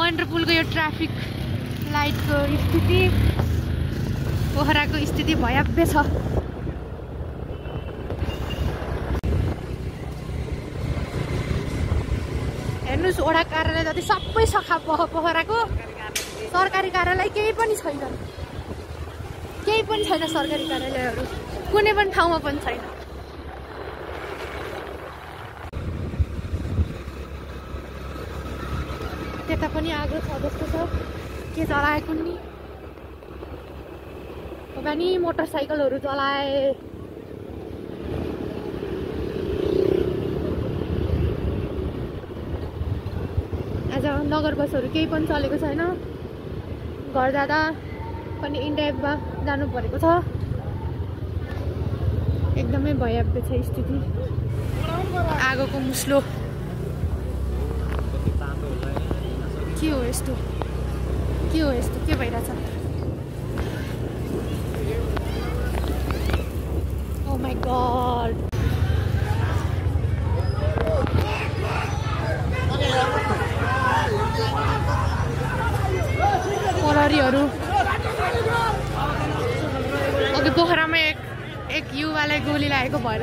महेन्द्र पुलको यो ट्राफिक लाइटको स्थिति, पोखराको स्थिति भयाब्य छ। हेर्नुस् वडा कार्यालय जति सबै सखा पोखराको सरकारी कार्यालय केही पनि छैन, केही पनि छैन। सरकारी कार्यालयहरू कुनै पनि ठाउँमा पनि छैन। त्यता पनि आगो छ जस्तो छ, के चलाए कुन्नी नि मोटरसाइकलहरू चलाए। आज नगर बसहरू केही पनि चलेको छैन। घर जाँदा पनि इन्डियामा जानु परेको छ। एकदमै भयाब्य छ स्थिति। आगोको मुस्लो के हो यस्तो, के हो यस्तो, के भइरहेछ? Oh my God. पोखरीहरू अघि पोखरामा एक युवालाई गोली लागेको भएर